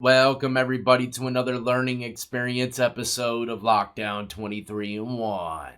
Welcome everybody to another learning experience episode of Lockdown 23 in 1.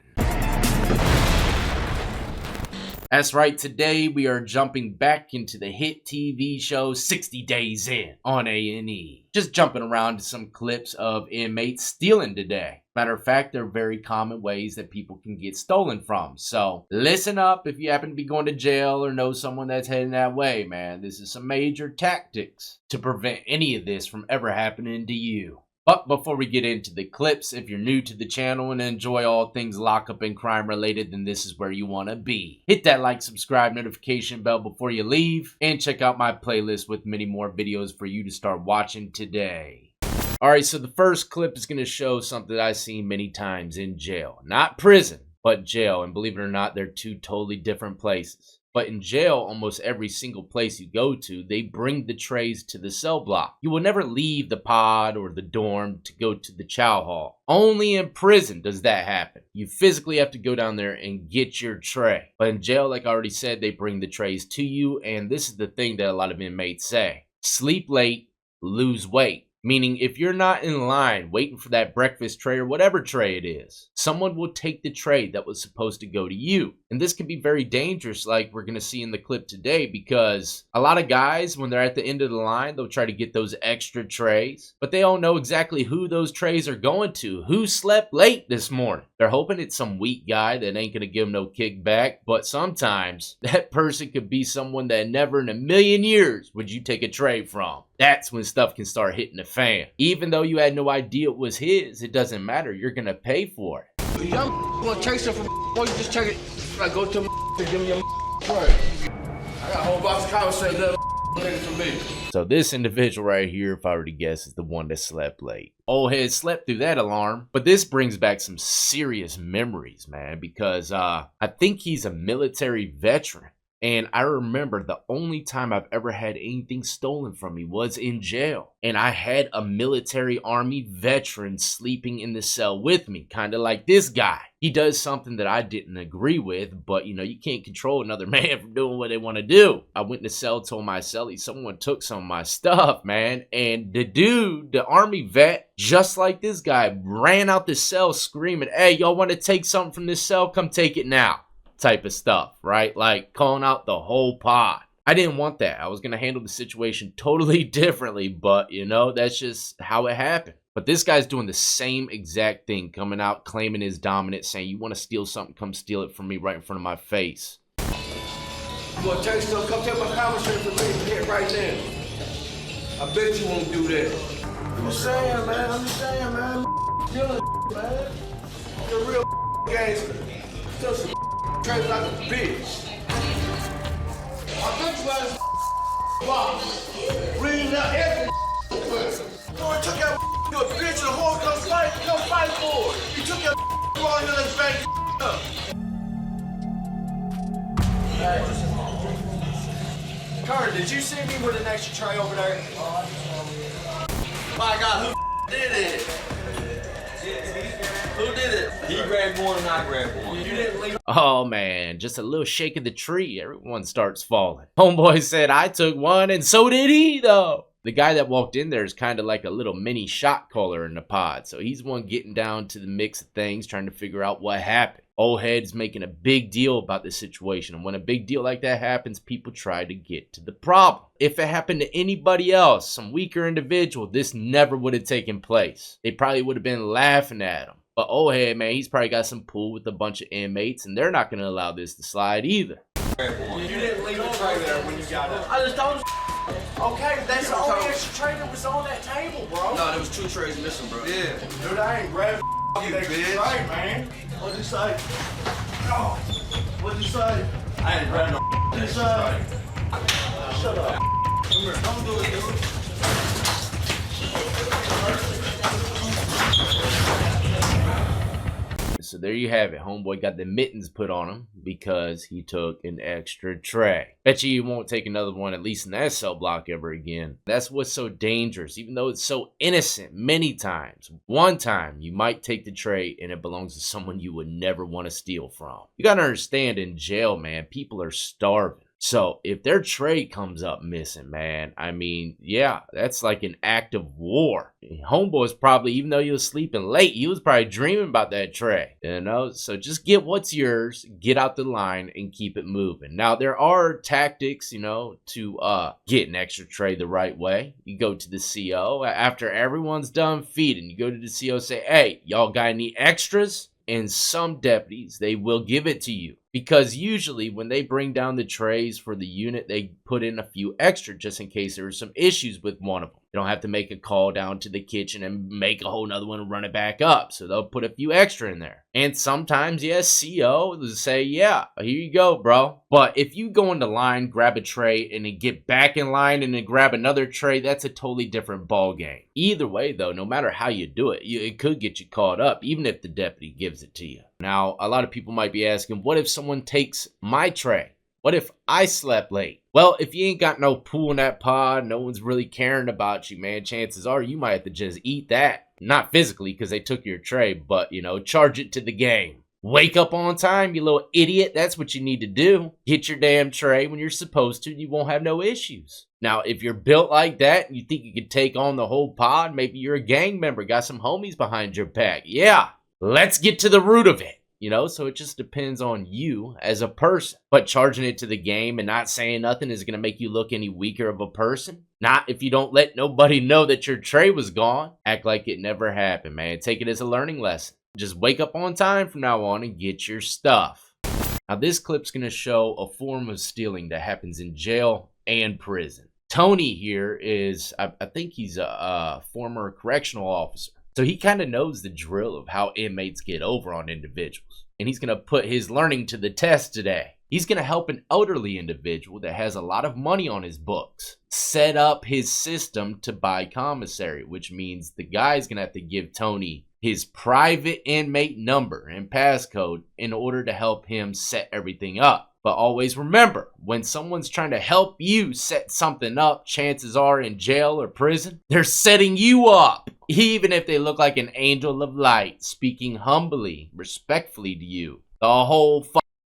That's right, today we are jumping back into the hit TV show 60 Days In on A&E. Just jumping around to some clips of inmates stealing today. Matter of fact, they're very common ways that people can get stolen from. So listen up if you happen to be going to jail or know someone that's heading that way, man. This is some major tactics to prevent any of this from ever happening to you. But before we get into the clips, if you're new to the channel and enjoy all things lockup and crime related, then this is where you want to be. Hit that like, subscribe, notification bell before you leave, and check out my playlist with many more videos for you to start watching today. Alright, so the first clip is going to show something that I've seen many times in jail. Not prison, but jail, and believe it or not, they're two totally different places. But in jail, almost every single place you go to, they bring the trays to the cell block. You will never leave the pod or the dorm to go to the chow hall. Only in prison does that happen. You physically have to go down there and get your tray. But in jail, like I already said, they bring the trays to you, and this is the thing that a lot of inmates say. Sleep late, lose weight. Meaning, if you're not in line waiting for that breakfast tray or whatever tray it is, someone will take the tray that was supposed to go to you. And this can be very dangerous, like we're going to see in the clip today, because a lot of guys, when they're at the end of the line, they'll try to get those extra trays, but they don't know exactly who those trays are going to. Who slept late this morning? They're hoping it's some weak guy that ain't going to give them no kickback, but sometimes that person could be someone that never in a million years would you take a tray from. That's when stuff can start hitting the fan. Even though you had no idea it was his, it doesn't matter. You're going to pay for it. Y'all gonna take stuff from boy, you just check it. Like go to and give me your tray. I got a whole box of Commissary niggas for me. So this individual right here, if I were to guess, is the one that slept late. Old head slept through that alarm. But this brings back some serious memories, man, because I think he's a military veteran. And I remember the only time I've ever had anything stolen from me was in jail. And I had a military army veteran sleeping in the cell with me, kind of like this guy. He does something that I didn't agree with, but you know, you can't control another man from doing what they want to do. I went in the cell, told my cellie someone took some of my stuff, man. And the dude, the army vet, just like this guy, ran out the cell screaming, "Hey, y'all want to take something from this cell? Come take it now." Type of stuff, right? Like calling out the whole pod. I didn't want that. I was going to handle the situation totally differently, but you know, that's just how it happened. But this guy's doing the same exact thing, coming out claiming his dominance, saying, "You want to steal something, come steal it from me right in front of my face." You wanna take stuff, come take my Commissary for me, get right now. I bet you won't do that. I'm just saying, man. Killing, man. You're a real gangster. Still some trays like a bitch. I bet you had a box. Reading out every boy took your you a bitch and the whole come fight for it. You took your all in this bank up. Carter, did you see me with an extra tray over there? My God, who did it? Who did it? He grabbed one and I grabbed one. You didn't leave. Oh man, just a little shake of the tree, everyone starts falling. Homeboy said I took one and so did he though. The guy that walked in there is kind of like a little mini shot caller in the pod. So he's one getting down to the mix of things, trying to figure out what happened. Old head's making a big deal about the situation. And when a big deal like that happens, people try to get to the problem. If it happened to anybody else, some weaker individual, this never would have taken place. They probably would have been laughing at him. But old head, man, he's probably got some pull with a bunch of inmates, and they're not going to allow this to slide either. You didn't leave the tray there when you got up. I just don't. Okay, that's the only extra tray that was on that table, bro. No, there was 2 trays missing, bro. Yeah. Dude, I ain't grabbing You extra bitch. tray, man. What'd you say? Oh, what'd you say? I ain't grabbing no What'd you say? Shut up. Come here. Don't do it, dude. So there you have it. Homeboy got the mittens put on him because he took an extra tray. Bet you won't take another one, at least in that cell block, ever again. That's what's so dangerous, even though it's so innocent many times. One time, you might take the tray and it belongs to someone you would never want to steal from. You gotta understand, in jail, man, people are starving. So if their tray comes up missing, man, I mean, yeah, that's like an act of war. Homeboy's probably, even though he was sleeping late, he was probably dreaming about that tray, you know? So just get what's yours, get out the line, and keep it moving. Now, there are tactics, you know, to get an extra tray the right way. You go to the CO, after everyone's done feeding, you go to the CO, say, hey, y'all got any extras? And some deputies, they will give it to you. Because usually when they bring down the trays for the unit, they put in a few extra just in case there are some issues with one of them. They don't have to make a call down to the kitchen and make a whole nother one and run it back up. So they'll put a few extra in there. And sometimes, yes, CO will say, yeah, here you go, bro. But if you go in the line, grab a tray, and then get back in line and then grab another tray, that's a totally different ball game. Either way, though, no matter how you do it, it could get you caught up, even if the deputy gives it to you. Now, a lot of people might be asking, what if someone takes my tray? What if I slept late? Well, if you ain't got no pool in that pod, no one's really caring about you, man, chances are you might have to just eat that. Not physically, because they took your tray, but, you know, charge it to the game. Wake up on time, you little idiot. That's what you need to do. Get your damn tray when you're supposed to, and you won't have no issues. Now, if you're built like that, and you think you could take on the whole pod, maybe you're a gang member, got some homies behind your back. Yeah, let's get to the root of it. You know, so it just depends on you as a person. But charging it to the game and not saying nothing is going to make you look any weaker of a person. Not if you don't let nobody know that your tray was gone. Act like it never happened, man. Take it as a learning lesson. Just wake up on time from now on and get your stuff. Now, this clip's going to show a form of stealing that happens in jail and prison. Tony here is, I think he's a former correctional officer. So he kind of knows the drill of how inmates get over on individuals. And he's going to put his learning to the test today. He's going to help an elderly individual that has a lot of money on his books set up his system to buy commissary, which means the guy's going to have to give Tony his private inmate number and passcode in order to help him set everything up. But always remember, when someone's trying to help you set something up, chances are in jail or prison, they're setting you up. Even if they look like an angel of light, speaking humbly, respectfully to you, the whole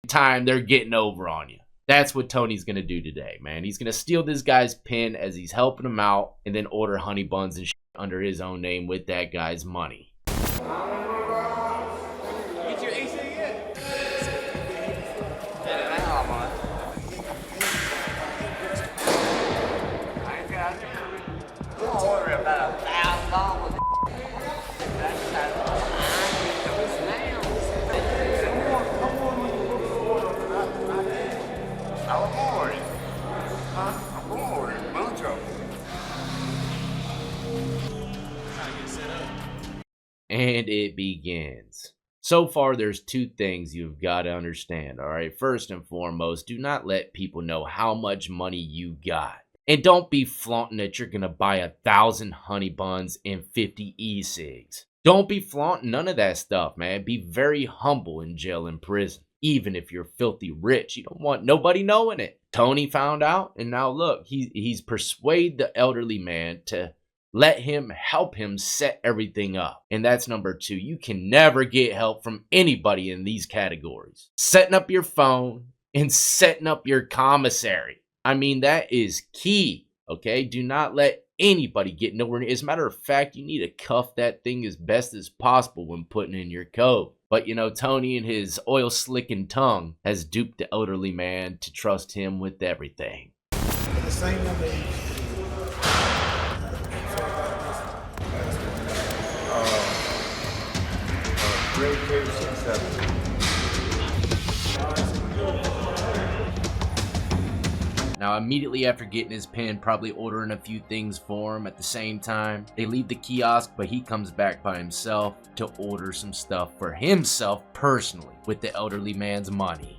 time they're getting over on you. That's what Tony's going to do today, man. He's going to steal this guy's pin as he's helping him out and then order honey buns and shit under his own name with that guy's money. Get your AC yet? I ain't got it. I'll order about $1,000. And it begins. So far, there's two things you've got to understand, all right? First and foremost, do not let people know how much money you got. And don't be flaunting that you're going to buy 1,000 honey buns and 50 e-cigs. Don't be flaunting none of that stuff, man. Be very humble in jail and prison. Even if you're filthy rich, you don't want nobody knowing it. Tony found out, and now look, he's persuaded the elderly man to let him help him set everything up. And that's number two. You can never get help from anybody in these categories. Setting up your phone and setting up your commissary. I mean, that is key, okay? Do not let anybody get nowhere near. As a matter of fact, you need to cuff that thing as best as possible when putting in your code. But, you know, Tony and his oil-slicking tongue has duped the elderly man to trust him with everything. The same number. Now, immediately after getting his pin, probably ordering a few things for him at the same time, they leave the kiosk, but he comes back by himself to order some stuff for himself personally with the elderly man's money.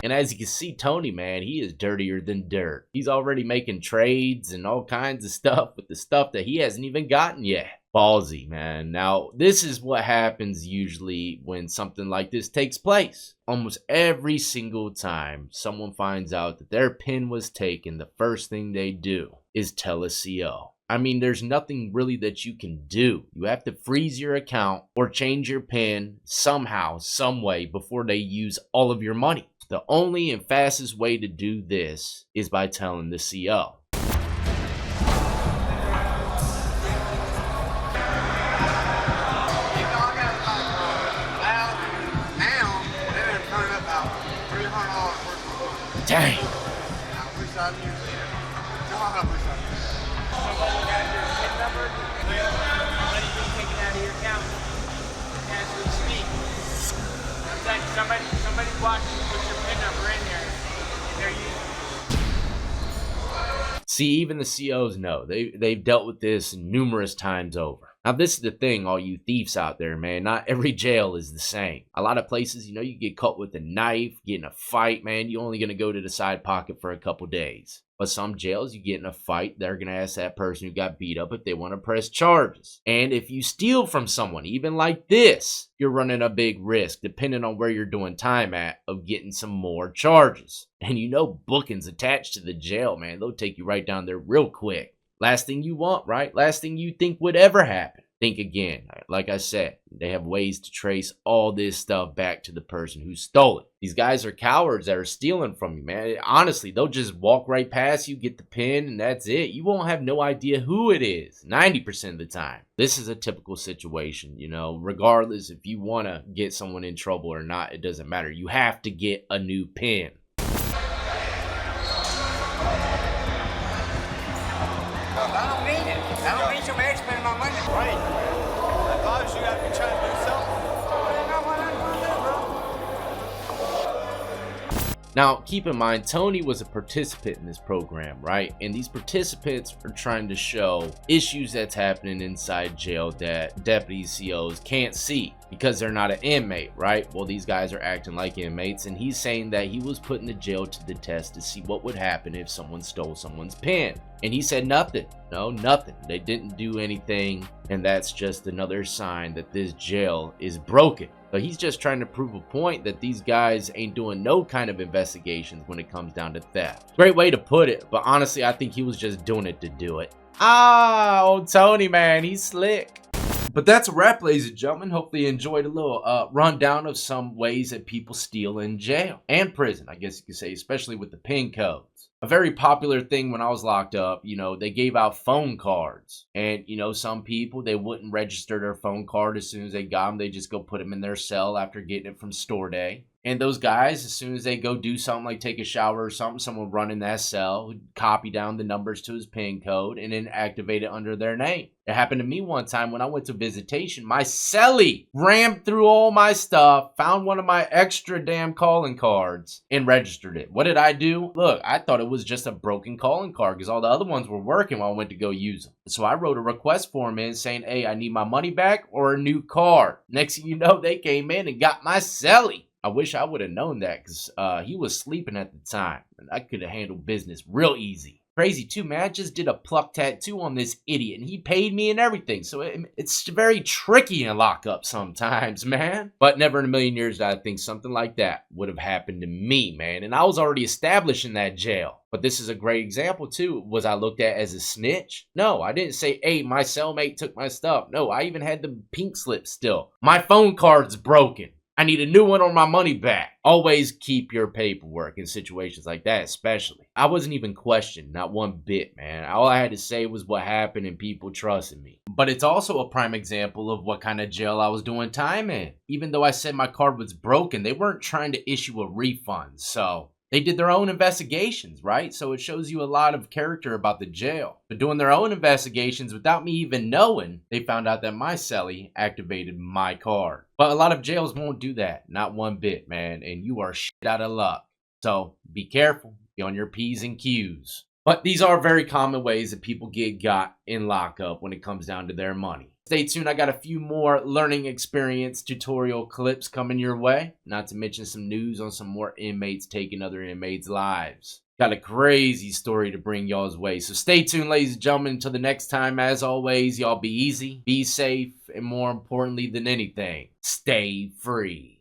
And as you can see, Tony, man, he is dirtier than dirt. He's already making trades and all kinds of stuff with the stuff that he hasn't even gotten yet. Ballsy, man. Now, this is what happens usually when something like this takes place. Almost every single time someone finds out that their pin was taken, the first thing they do is tell a CO. I mean, there's nothing really that you can do. You have to freeze your account or change your PIN somehow, some way before they use all of your money. The only and fastest way to do this is by telling the CO. Dang. Somebody watching you put your PIN number in there. They're using. See, even the COs know. They've dealt with this numerous times over. Now, this is the thing, all you thieves out there, man. Not every jail is the same. A lot of places, you get caught with a knife, get in a fight, man. You're only going to go to the side pocket for a couple days. But some jails, you get in a fight, they're going to ask that person who got beat up if they want to press charges. And if you steal from someone, even like this, you're running a big risk, depending on where you're doing time at, of getting some more charges. And bookings attached to the jail, man. They'll take you right down there real quick. Last thing you want, right? Last thing you think would ever happen. Think again. Like I said, they have ways to trace all this stuff back to the person who stole it. These guys are cowards that are stealing from you, man. Honestly, they'll just walk right past you, get the PIN, and that's it. You won't have no idea who it is 90% of the time. This is a typical situation, regardless if you want to get someone in trouble or not, it doesn't matter. You have to get a new PIN. I don't need somebody spending my money. Right. As long as you got to be trying to do something. Now, keep in mind, Tony was a participant in this program, right? And these participants are trying to show issues that's happening inside jail that deputies, COs can't see because they're not an inmate, right? Well, these guys are acting like inmates, and he's saying that he was put in the jail to the test to see what would happen if someone stole someone's PIN. And he said nothing. No, nothing. They didn't do anything, and that's just another sign that this jail is broken. But he's just trying to prove a point that these guys ain't doing no kind of investigations when it comes down to theft. Great way to put it, but honestly, I think he was just doing it to do it. Old Tony, man, he's slick. But that's a wrap, ladies and gentlemen. Hopefully you enjoyed a little rundown of some ways that people steal in jail and prison, I guess you could say, especially with the PIN codes. A very popular thing when I was locked up, they gave out phone cards. And, some people, they wouldn't register their phone card as soon as they got them. They just go put them in their cell after getting it from store day. And those guys, as soon as they go do something like take a shower or something, someone run in that cell, would copy down the numbers to his PIN code, and then activate it under their name. It happened to me one time when I went to visitation. My cellie rammed through all my stuff, found one of my extra damn calling cards, and registered it. What did I do? Look, I thought it was just a broken calling card because all the other ones were working while I went to go use them. So I wrote a request form in saying, hey, I need my money back or a new card. Next thing you know, they came in and got my cellie. I wish I would have known that because he was sleeping at the time and I could have handled business real easy. Crazy too, man. I just did a pluck tattoo on this idiot and he paid me and everything. So it's very tricky in lockup sometimes, man. But never in a million years did I think something like that would have happened to me, man. And I was already established in that jail. But this is a great example too. Was I looked at as a snitch? No, I didn't say, hey, my cellmate took my stuff. No, I even had the pink slip still. My phone card's broken. I need a new one or my money back. Always keep your paperwork in situations like that, especially. I wasn't even questioned, not one bit, man. All I had to say was what happened and people trusted me. But it's also a prime example of what kind of jail I was doing time in. Even though I said my card was broken, they weren't trying to issue a refund, so they did their own investigations, right? So it shows you a lot of character about the jail. But doing their own investigations without me even knowing, they found out that my cellie activated my card. But a lot of jails won't do that. Not one bit, man. And you are shit out of luck. So be careful. Be on your P's and Q's. But these are very common ways that people get got in lockup when it comes down to their money. Stay tuned, I got a few more learning experience tutorial clips coming your way. Not to mention some news on some more inmates taking other inmates' lives. Got a crazy story to bring y'all's way. So stay tuned, ladies and gentlemen. Until the next time, as always, y'all be easy, be safe, and more importantly than anything, stay free.